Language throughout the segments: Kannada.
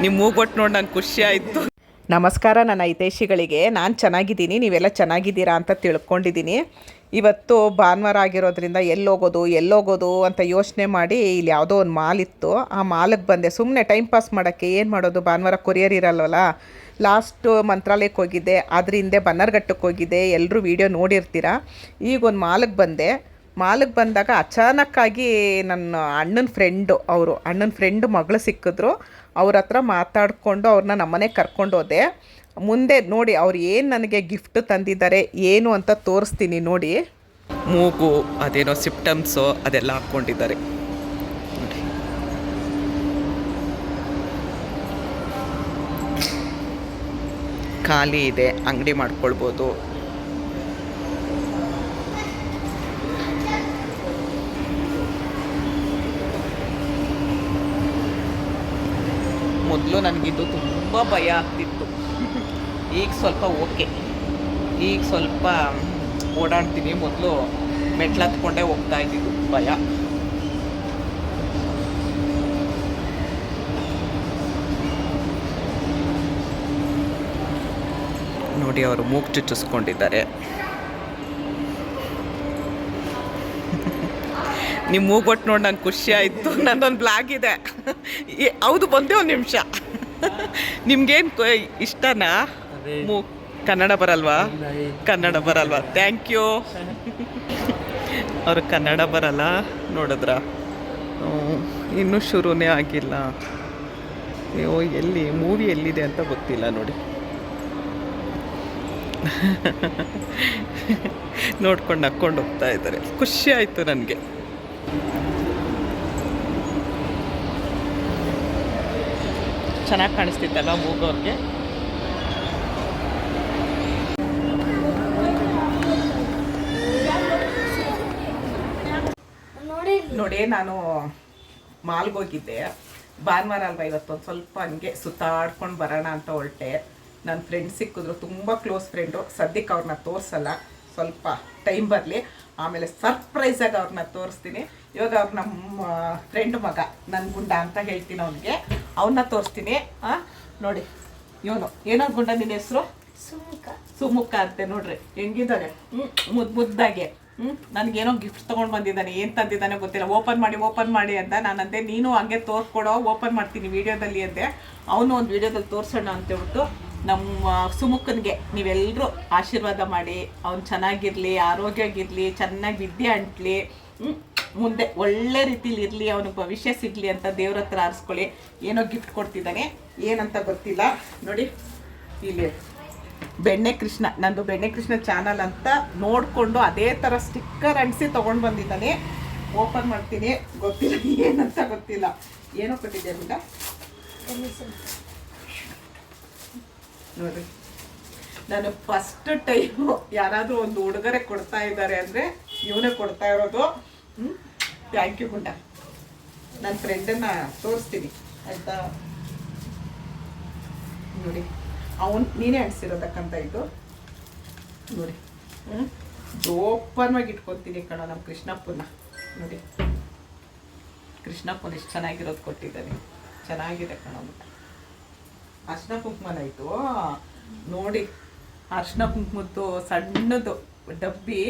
ನಿಮ್ಮ ಮೂಗೊಟ್ಟು ನೋಡಿ ನಂಗೆ ಖುಷಿ ಆಯಿತು. ನಮಸ್ಕಾರ ನನ್ನ ಹಿತೈಷಿಗಳಿಗೆ. ನಾನು ಚೆನ್ನಾಗಿದ್ದೀನಿ, ನೀವೆಲ್ಲ ಚೆನ್ನಾಗಿದ್ದೀರಾ ಅಂತ ತಿಳ್ಕೊಂಡಿದ್ದೀನಿ. ಇವತ್ತು ಭಾನುವಾರ ಆಗಿರೋದ್ರಿಂದ ಎಲ್ಲೋಗೋದು ಅಂತ ಯೋಚನೆ ಮಾಡಿ ಇಲ್ಲಿ ಯಾವುದೋ ಒಂದು ಮಾಲ್ ಇತ್ತು. ಆ ಮಾಲಿಗೆ ಬಂದೆ ಸುಮ್ಮನೆ ಟೈಮ್ ಪಾಸ್ ಮಾಡೋಕ್ಕೆ. ಏನು ಮಾಡೋದು, ಭಾನುವಾರ ಕೊರಿಯರ್ ಇರಲ್ವಲ್ಲ. ಲಾಸ್ಟು ಮಂತ್ರಾಲಯಕ್ಕೆ ಹೋಗಿದ್ದೆ, ಅದ್ರ ಹಿಂದೆ ಬನ್ನರ್ಘಟ್ಟಕ್ಕೆ ಹೋಗಿದ್ದೆ, ಎಲ್ಲರೂ ವೀಡಿಯೋ ನೋಡಿರ್ತೀರ. ಈಗ ಒಂದು ಮಾಲಿಗೆ ಬಂದಾಗ ಅಚಾನಕ್ಕಾಗಿ ನನ್ನ ಅಣ್ಣನ ಫ್ರೆಂಡು ಮಗಳು ಸಿಕ್ಕಿದ್ರು. ಅವ್ರ ಹತ್ರ ಮಾತಾಡಿಕೊಂಡು ಅವ್ರನ್ನ ನಮ್ಮನೆಗೆ ಕರ್ಕೊಂಡು ಹೋದೆ. ಮುಂದೆ ನೋಡಿ ಅವ್ರು ಏನು ನನಗೆ ಗಿಫ್ಟ್ ತಂದಿದ್ದಾರೆ ಏನು ಅಂತ ತೋರಿಸ್ತೀನಿ ನೋಡಿ. ಮೂಗು ಅದೇನೋ ಸಿಪ್ಟಮ್ಸು ಅದೆಲ್ಲ ಹಾಕ್ಕೊಂಡಿದ್ದಾರೆ ನೋಡಿ. ಖಾಲಿ ಇದೆ, ಅಂಗಡಿ ಮಾಡ್ಕೊಳ್ಬೋದು. ಮೊದಲು ನನಗಿದು ತುಂಬ ಭಯ ಆಗ್ತಿತ್ತು. ಈಗ ಸ್ವಲ್ಪ ಓಕೆ, ಈಗ ಸ್ವಲ್ಪ ಓಡಾಡ್ತೀನಿ. ಮೊದಲು ಮೆಟ್ಲು ಹತ್ಕೊಂಡೇ ಹೋಗ್ತಾ ಇದ್ದಿದ್ದು ಭಯ. ನೋಡಿ ಅವರು ಮೂಗು ಚುಚ್ಚಿಸ್ಕೊಂಡಿದ್ದಾರೆ. ನಿಮ್ಮ ಮೂಗೊಟ್ಟು ನೋಡಿ ನಂಗೆ ಖುಷಿ ಆಯಿತು. ನನ್ನೊಂದು ಬ್ಲಾಗ್ ಇದೆ. ಹೌದು, ಬಂದೆ ಒಂದು ನಿಮಿಷ. ನಿಮ್ಗೇನು ಇಷ್ಟನಾ? ಕನ್ನಡ ಬರಲ್ವಾ? Thank you. ಅವ್ರಿಗೆ ಕನ್ನಡ ಬರಲ್ಲ ನೋಡಿದ್ರ. ಇನ್ನೂ ಶುರುನೇ ಆಗಿಲ್ಲ. ಅಯ್ಯೋ, ಮೂವಿ ಎಲ್ಲಿದೆ ಅಂತ ಗೊತ್ತಿಲ್ಲ ನೋಡಿ. ನೋಡ್ಕೊಂಡು ನಕ್ಕೊಂಡು ಹೋಗ್ತಾ ಇದ್ದಾರೆ. ಖುಷಿ ಆಯಿತು ನನಗೆ. ಚೆನ್ನಾಗಿ ಕಾಣಿಸ್ತಿತ್ತಲ್ಲ ಮೂಗವ್ರಿಗೆ. ನೋಡಿ ನಾನು ಮಾಲ್ಗೆ ಹೋಗಿದ್ದೆ. ಭಾನುವಾರ ಅಲ್ವಾ ಇವತ್ತೊಂದು ಸ್ವಲ್ಪ ಹಂಗೆ ಸುತ್ತಾಡ್ಕೊಂಡು ಬರೋಣ ಅಂತ ಹೊರಟೆ. ನನ್ನ ಫ್ರೆಂಡ್ ಸಿಕ್ಕಿದ್ರು, ತುಂಬ ಕ್ಲೋಸ್ ಫ್ರೆಂಡು. ಸದ್ಯಕ್ಕೆ ಅವ್ರನ್ನ ತೋರಿಸಲ್ಲ, ಸ್ವಲ್ಪ ಟೈಮ್ ಬರಲಿ, ಆಮೇಲೆ ಸರ್ಪ್ರೈಸಾಗಿ ಅವ್ರನ್ನ ತೋರಿಸ್ತೀನಿ. ಇವಾಗ ಅವ್ರು ನಮ್ಮ ಫ್ರೆಂಡ್ ಮಗ, ನನ್ನ ಗುಂಡ ಅಂತ ಹೇಳ್ತೀನಿ ಅವನಿಗೆ, ಅವನ್ನ ತೋರಿಸ್ತೀನಿ. ನೋಡಿ ಇವನು ಏನೋ ಗುಂಡ, ನಿನ್ನ ಹೆಸರು ಸುಮುಖ ಅಂತೆ. ನೋಡ್ರಿ ಹೆಂಗಿದ್ದಾನೆ, ಮುದ್ದಾಗೆ. ನನಗೇನೋ ಗಿಫ್ಟ್ ತೊಗೊಂಡು ಬಂದಿದ್ದಾನೆ. ಏನು ತಂದಿದ್ದಾನೆ ಗೊತ್ತಿಲ್ಲ. ಓಪನ್ ಮಾಡಿ ಅಂತ ನಾನಂತೆ. ನೀನು ಹಂಗೆ ತೋರಿಸ್ಕೊಡೋ, ಓಪನ್ ಮಾಡ್ತೀನಿ ವೀಡಿಯೋದಲ್ಲಿ ಅಂದೆ. ಅವನು ಒಂದು ವೀಡಿಯೋದಲ್ಲಿ ತೋರಿಸೋಣ ಅಂತೇಳ್ಬಿಟ್ಟು ನಮ್ಮ ಸುಮುಖನಿಗೆ ನೀವೆಲ್ಲರೂ ಆಶೀರ್ವಾದ ಮಾಡಿ, ಅವ್ನು ಚೆನ್ನಾಗಿರಲಿ, ಆರೋಗ್ಯವಾಗಿರಲಿ, ಚೆನ್ನಾಗಿ ವಿದ್ಯೆ ಅಂಟ್ಲಿ, ಮುಂದೆ ಒಳ್ಳೆ ರೀತಿಲಿ ಇರಲಿ, ಅವನಿಗೆ ಭವಿಷ್ಯ ಸಿಗಲಿ ಅಂತ ದೇವ್ರ ಹತ್ರ ಆರಿಸ್ಕೊಳ್ಳಿ. ಏನೋ ಗಿಫ್ಟ್ ಕೊಡ್ತಿದ್ದಾನೆ, ಏನಂತ ಗೊತ್ತಿಲ್ಲ. ನೋಡಿ ಇಲ್ಲಿ ಬೆಣ್ಣೆ ಕೃಷ್ಣ, ನಂದು ಬೆಣ್ಣೆ ಕೃಷ್ಣ ಚಾನಲ್ ಅಂತ ನೋಡಿಕೊಂಡು ಅದೇ ಥರ ಸ್ಟಿಕ್ಕರ್ ಅಂಟಿಸಿ ತೊಗೊಂಡು ಬಂದಿದ್ದಾನೆ. ಓಪನ್ ಮಾಡ್ತೀನಿ, ಗೊತ್ತಿಲ್ಲ ಏನಂತ ಗೊತ್ತಿಲ್ಲ. ಏನೋ ಕೊಟ್ಟಿದ್ದೆ ಬಿಡ ನೋಡಿ. ನಾನು ಫಸ್ಟ್ ಟೈಮು ಯಾರಾದರೂ ಒಂದು ಉಡುಗೊರೆ ಕೊಡ್ತಾ ಇದ್ದಾರೆ ಅಂದರೆ ಇವನೇ ಕೊಡ್ತಾ ಇರೋದು. ಥ್ಯಾಂಕ್ ಯು ಗುಂಡ. ನನ್ನ ಫ್ರೆಂಡನ್ನು ತೋರಿಸ್ತೀನಿ ಆಯಿತಾ. ನೋಡಿ ನೀನೇ ಅಂಟಿಸಿರೋದಕ್ಕಂತ ಇದು ನೋಡಿ. ಓಪನ್ವಾಗಿ ಇಟ್ಕೊತೀನಿ ಕಣೋ ನಮ್ಮ ಕೃಷ್ಣಪ್ಪನ. ನೋಡಿ ಕೃಷ್ಣಪ್ಪನ ಎಷ್ಟು ಚೆನ್ನಾಗಿರೋದು ಕೊಟ್ಟಿದ್ದಾನೆ. ಚೆನ್ನಾಗಿದೆ ಕಣೋ. ಅರ್ಶಿನ ಕುಂಕುಮನಾಯಿತು ನೋಡಿ. ಅರ್ಶಿನ ಕುಂಕುಮದ್ದು ಸಣ್ಣದು ಡಬ್ಬಿ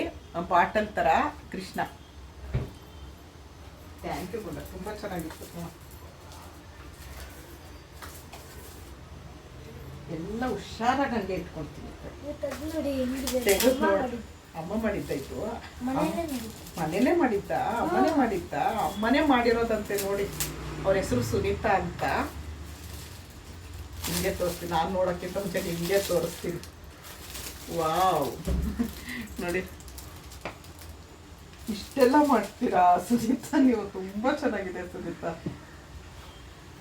ಬಾಟಲ್ ಥರ ಕೃಷ್ಣ. ಥ್ಯಾಂಕ್ ಯು ಗುಂಡ, ತುಂಬ ಚೆನ್ನಾಗಿತ್ತು. ಎಲ್ಲ ಹುಷಾರಾಗಿ ಹಂಗೆ ಇಟ್ಕೊಳ್ತೀನಿ. ಅಮ್ಮ ಮಾಡಿದ್ದಾಯ್ತು. ಮನೇಲೇ ಮಾಡಿದ್ದ, ಅಮ್ಮನೇ ಮಾಡಿರೋದಂತೆ ನೋಡಿ. ಅವ್ರ ಹೆಸರು ಸುನೀತಾ ಅಂತ. ಹಿಂಗೆ ತೋರಿಸ್ತೀನಿ, ನಾನು ನೋಡೋಕ್ಕಿಂತ ಮುಂಚೆ ಹಿಂಗೆ ತೋರಿಸ್ತೀನಿ. ವಾವ್ ನೋಡಿ, ಇಷ್ಟೆಲ್ಲ ಮಾಡ್ತೀರಾ ಸುನೀತಾ ನೀವು? ತುಂಬ ಚೆನ್ನಾಗಿದೆ ಸುನೀತಾ.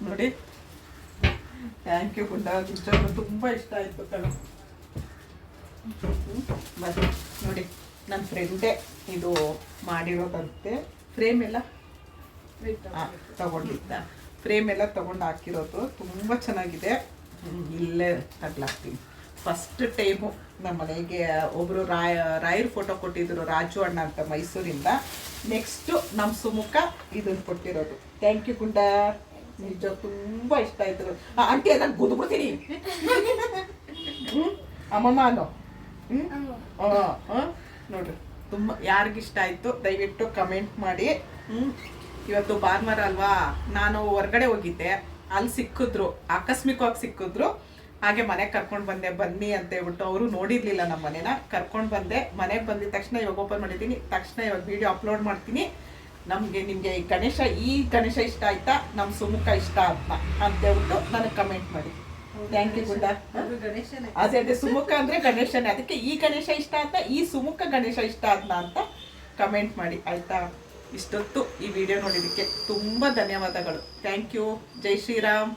ನೋಡಿ ಥ್ಯಾಂಕ್ ಯು ಗುಂಡ, ನಿಜವಾಗ್ಲೂ ತುಂಬ ಇಷ್ಟ ಆಯಿತು ಕಣೋ. ಬನ್ನಿ ನೋಡಿ, ನನ್ನ ಫ್ರೆಂಡೇ ಇದು ಮಾಡಿರೋದಂತೆ. ಫ್ರೇಮ್ ಎಲ್ಲ ತಗೊಂಡಿದ್ದ, ಫ್ರೇಮ್ ಎಲ್ಲ ತೊಗೊಂಡು ಹಾಕಿರೋದು. ತುಂಬ ಚೆನ್ನಾಗಿದೆ. ಇಲ್ಲೇ ತಗ್ಲಾಕ್ತೀನಿ. ಫಸ್ಟ್ ಟೈಮು ನಮ್ಮ ಮನೆಗೆ ಒಬ್ಬರು ರಾಯರ್ ಫೋಟೋ ಕೊಟ್ಟಿದ್ದರು, ರಾಜು ಅಣ್ಣ ಅಂತ ಮೈಸೂರಿಂದ. ನೆಕ್ಸ್ಟು ನಮ್ಮ ಸುಮುಖ ಇದನ್ನು ಕೊಟ್ಟಿರೋದು. ಥ್ಯಾಂಕ್ ಯು ಗುಂಡ. ನಿಜ ತುಂಬಾ ಇಷ್ಟ ಆಯ್ತು. ಆಂಟಿ ಅದನ್ನ ಗುದ್ಬಿಡ್ತೀನಿ. ಅಮ್ಮಮ್ಮ ಅನ್ನೋ. ನೋಡ್ರಿ ತುಂಬ ಯಾರಿಗಿಷ್ಟ ಆಯಿತು ದಯವಿಟ್ಟು ಕಮೆಂಟ್ ಮಾಡಿ. ಇವತ್ತು ಭಾನುವಾರ ಅಲ್ವಾ, ನಾನು ಹೊರಗಡೆ ಹೋಗಿದ್ದೆ, ಅಲ್ಲಿ ಸಿಕ್ಕಿದ್ರು, ಆಕಸ್ಮಿಕವಾಗಿ ಸಿಕ್ಕಿದ್ರು. ಹಾಗೆ ಮನೆಗೆ ಕರ್ಕೊಂಡು ಬಂದೆ, ಬನ್ನಿ ಅಂತ ಹೇಳ್ಬಿಟ್ಟು. ಅವರು ನೋಡಿರ್ಲಿಲ್ಲ ನಮ್ಮ ಮನೇನ, ಕರ್ಕೊಂಡು ಬಂದೆ. ಮನೆಗೆ ಬಂದಿದ ತಕ್ಷಣ ಇವಾಗ ಓಪನ್ ಮಾಡಿದ್ದೀನಿ, ತಕ್ಷಣ ಇವಾಗ ವಿಡಿಯೋ ಅಪ್ಲೋಡ್ ಮಾಡ್ತೀನಿ. ನಿಮಗೆ ಈ ಗಣೇಶ ಇಷ್ಟ ಆಯ್ತಾ, ನಮ್ಮ ಸುಮುಖ ಇಷ್ಟ ಅಂತ ಹೇಳ್ಬಿಟ್ಟು ನನಗೆ ಕಮೆಂಟ್ ಮಾಡಿ. ಥ್ಯಾಂಕ್ ಯು ಗುಡ್ಡ. ಅದೇ ಸುಮುಖ ಅಂದ್ರೆ ಗಣೇಶನೇ, ಅದಕ್ಕೆ ಈ ಗಣೇಶ ಇಷ್ಟ ಆದ್ನ, ಈ ಸುಮುಖ ಗಣೇಶ ಇಷ್ಟ ಆದ್ನ ಅಂತ ಕಮೆಂಟ್ ಮಾಡಿ ಆಯ್ತಾ. ಇಷ್ಟೊತ್ತು ಈ ವಿಡಿಯೋ ನೋಡಿದ್ದಕ್ಕೆ ತುಂಬ ಧನ್ಯವಾದಗಳು. Thank you. ಜೈ ಶ್ರೀರಾಮ್.